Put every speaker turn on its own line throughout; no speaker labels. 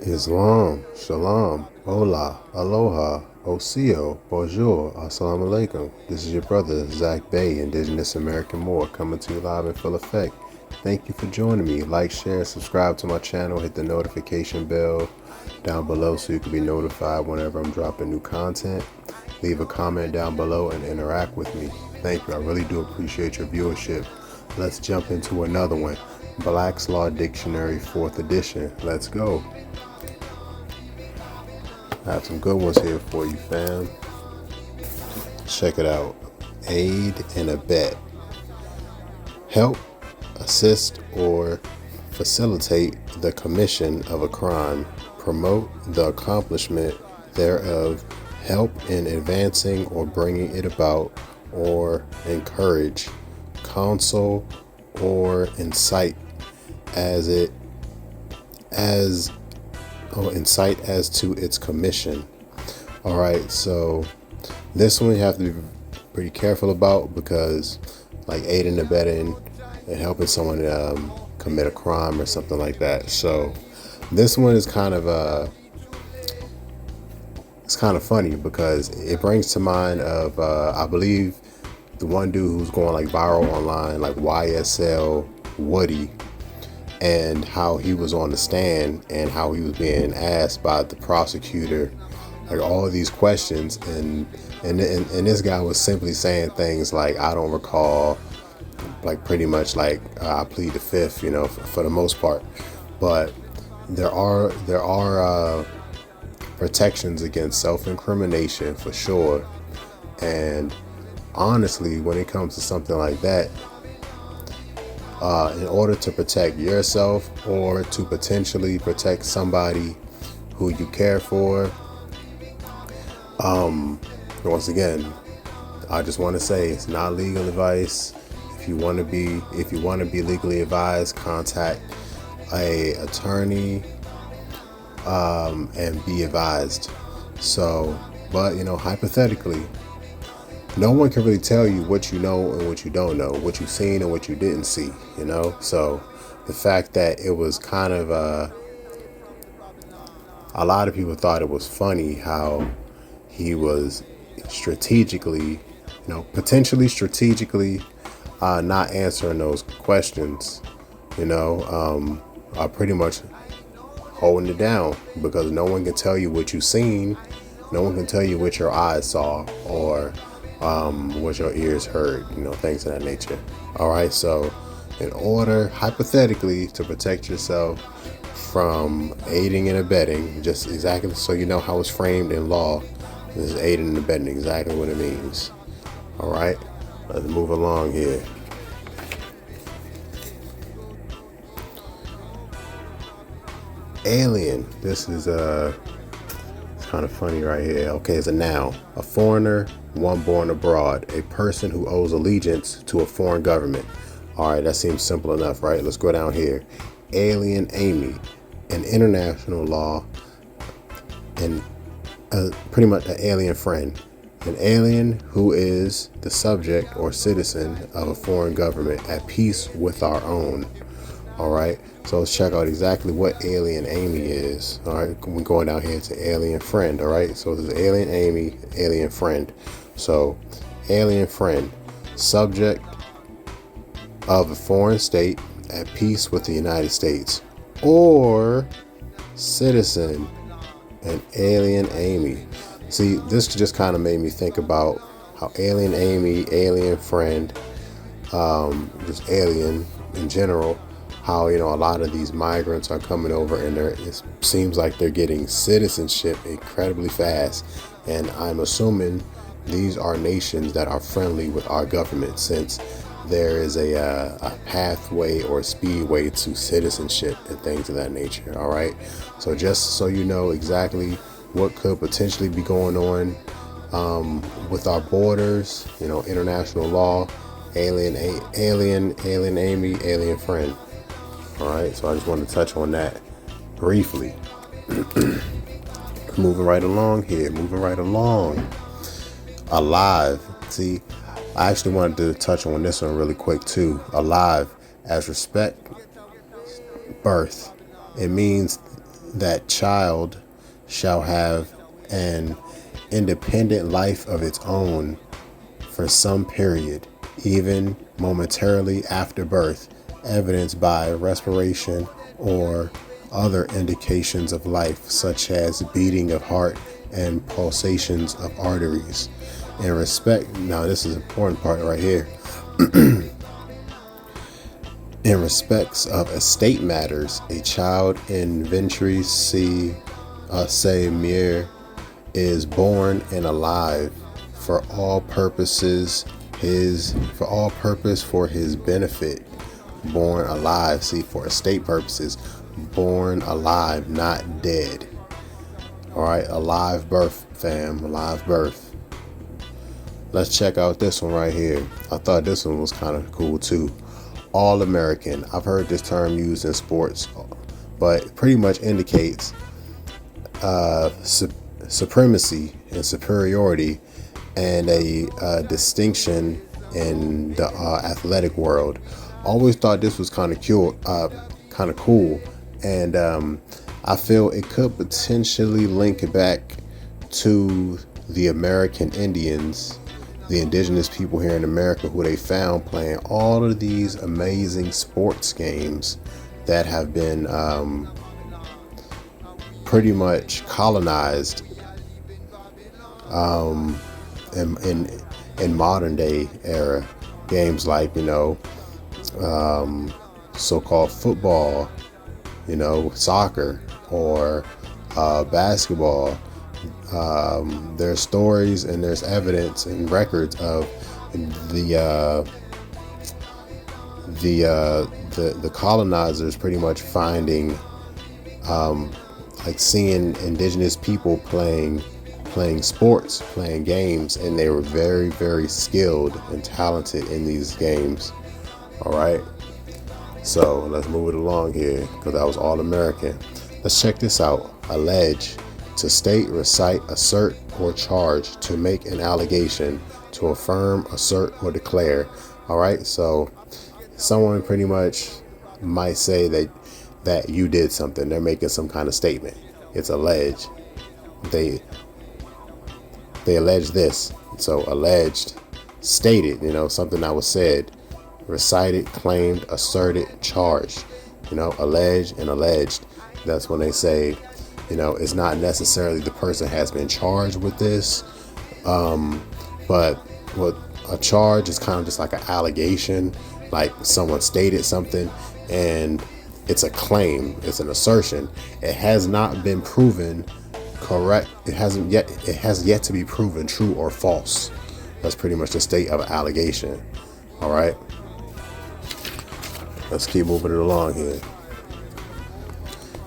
Islam, Shalom, Hola, Aloha, Osio, Bonjour, Assalamu Alaikum. This is your brother, Zach Bay, Indigenous American Moor, coming to you live in full effect. Thank you for joining me. Like, share, subscribe to my channel, hit the notification bell down below so you can be notified whenever I'm dropping new content. Leave a comment down below and interact with me. Thank you. I really do appreciate your viewership. Let's jump into another one. Black's Law Dictionary, 4th edition. Let's go. I have some good ones here for you, fam. Check it out. Aid and abet. Help, assist, or facilitate the commission of a crime. Promote the accomplishment thereof. Help in advancing or bringing it about, or encourage. Counsel or incite incite as to its commission. All right, so this one you have to be pretty careful about because, like, aiding and abetting and helping someone commit a crime or something like that. So this one is kind of it's kind of funny because it brings to mind of I believe the one dude who's going like viral online, like YSL Woody, and how he was on the stand and how he was being asked by the prosecutor like all these questions, and this guy was simply saying things like, I don't recall, like pretty much like I plead the fifth, you know, for the most part. But there are protections against self-incrimination for sure. And honestly, when it comes to something like that, in order to protect yourself or to potentially protect somebody who you care for, once again, I just want to say it's not legal advice. If you want to be legally advised, contact a attorney and be advised. So, but you know, hypothetically, no one can really tell you what you know and what you don't know, what you've seen and what you didn't see, you know? So the fact that it was kind of, a lot of people thought it was funny how he was strategically, potentially strategically not answering those questions, pretty much holding it down because no one can tell you what you've seen. No one can tell you what your eyes saw or what your ears heard, things of that nature. All right, so in order, hypothetically, to protect yourself from aiding and abetting, just exactly so you know how it's framed in law, this is aiding and abetting, exactly what it means. All right, let's move along here. Alien, this is it's kind of funny right here. Okay, it's a noun. A foreigner, one born abroad, a person who owes allegiance to a foreign government. All right, that seems simple enough, right? Let's go down here. Alien Amy, in international law, and pretty much an alien friend. An alien who is the subject or citizen of a foreign government at peace with our own. All right, so let's check out exactly what Alien Amy is. All right, we're going down here to Alien Friend. All right, so this is Alien Amy, Alien Friend. So Alien Friend, subject of a foreign state at peace with the United States, or citizen, an Alien Amy. See, this just kind of made me think about how Alien Amy, Alien Friend, just alien in general, how, a lot of these migrants are coming over and it seems like they're getting citizenship incredibly fast. And I'm assuming these are nations that are friendly with our government, since there is a pathway or speedway to citizenship and things of that nature. All right. So just so you know exactly what could potentially be going on with our borders, international law, alien Amy, alien friend. All right, so I just wanted to touch on that briefly. Moving right along here, Alive. See, I actually wanted to touch on this one really quick too. Alive, as respect, birth. It means that child shall have an independent life of its own for some period, even momentarily after birth, evidenced by respiration or other indications of life, such as beating of heart and pulsations of arteries. In respect, now this is an important part right here. In respects of estate matters, a child in ventris se mir is born and alive for all purpose for his benefit. Born alive, see, for estate purposes, born alive, not dead. All right, alive birth, fam, alive birth. Let's check out this one right here. I thought this one was kind of cool too. All American. I've heard this term used in sports, but it pretty much indicates supremacy and superiority and a distinction in the athletic world. Always thought this was kind of cool, and I feel it could potentially link back to the American Indians, the indigenous people here in America, who they found playing all of these amazing sports games that have been pretty much colonized in modern day era. Games like, so-called football, soccer, or basketball. There's stories and there's evidence and records of the colonizers pretty much finding, like seeing indigenous people playing sports, playing games, and they were very, very skilled and talented in these games. All right, so let's move it along here, because that was all American. Let's check this out. Allege, to state, recite, assert, or charge, to make an allegation, to affirm, assert, or declare. All right, so someone pretty much might say that you did something. They're making some kind of statement. It's alleged. They allege this. So alleged, stated, something that was said, recited, claimed, asserted, charged, alleged and alleged. That's when they say, it's not necessarily the person has been charged with this, but what a charge is kind of just like an allegation, like someone stated something and it's a claim, it's an assertion. It has not been proven correct. It has yet to be proven true or false. That's pretty much the state of an allegation. All right, let's keep moving it along here.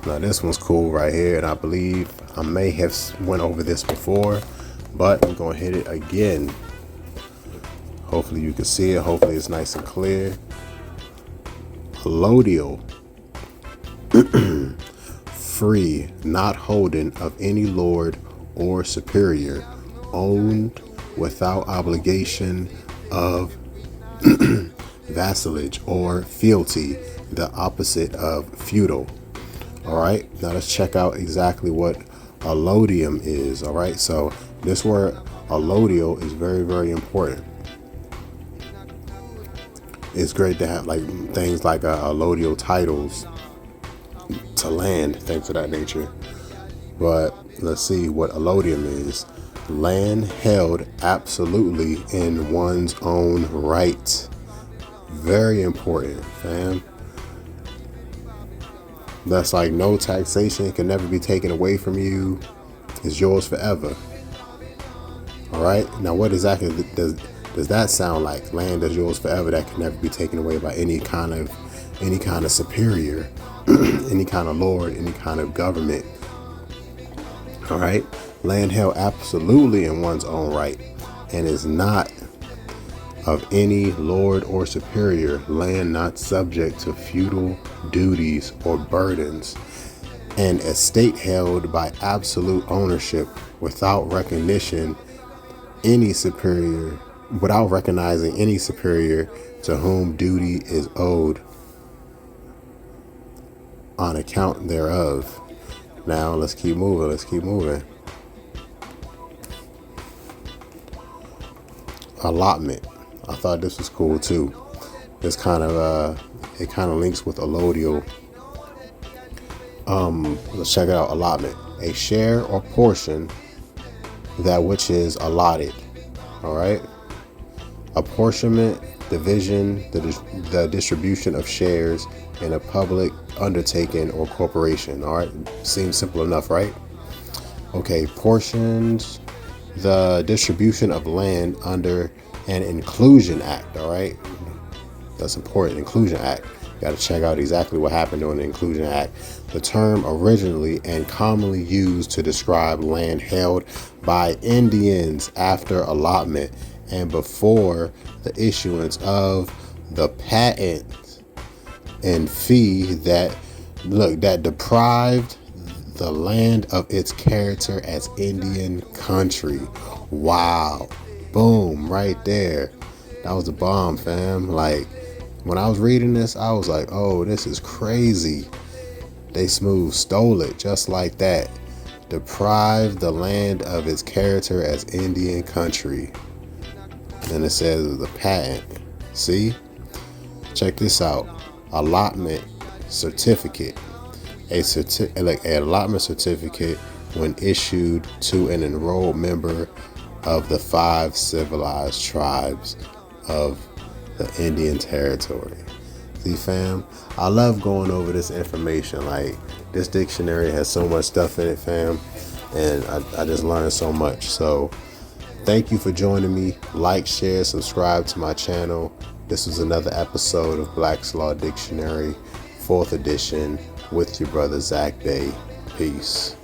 Now this one's cool right here, and I believe I may have went over this before, but I'm gonna hit it again. Hopefully you can see it. Hopefully it's nice and clear. Allodium. Free, not holden of any lord or superior, owned without obligation of vassalage or fealty, the opposite of feudal. All right, now let's check out exactly what allodium is. All right, so this word allodio is very, very important. It's great to have like things like allodial titles to land, things of that nature. But let's see what allodium is. Land held absolutely in one's own right. Very important, fam. That's like no taxation, can never be taken away from you. It's yours forever. All right, now what exactly does that sound like? Land is yours forever, that can never be taken away by any kind of superior, any kind of lord, any kind of government. All right, land held absolutely in one's own right and is not of any lord or superior, land not subject to feudal duties or burdens, an estate held by absolute ownership without recognizing any superior to whom duty is owed on account thereof. Now let's keep moving. Let's keep moving. Allotment. I thought this was cool too. This kind of it kind of links with Allodium. Let's check it out. Allotment. A share or portion that which is allotted. All right. Apportionment, division, the distribution of shares in a public undertaking or corporation. All right. Seems simple enough, right? Okay. Portions, the distribution of land under an inclusion act. All right. That's important. Inclusion Act. Got to check out exactly what happened during the Inclusion Act. The term originally and commonly used to describe land held by Indians after allotment and before the issuance of the patent and fee that deprived the land of its character as Indian country. Wow. Boom, right there. That was the bomb, fam. Like, when I was reading this, I was like, oh, this is crazy. They smooth stole it just like that. Deprived the land of its character as Indian country. Then it says the patent. See? Check this out. Allotment certificate. An allotment certificate when issued to an enrolled member of the 5 civilized tribes of the Indian Territory. See, fam, I love going over this information. Like, this dictionary has so much stuff in it, fam, and I just learned so much. So thank you for joining me. Like, share, subscribe to my channel. This was another episode of Black's Law Dictionary, 4th edition, with your brother Zach Bay. Peace.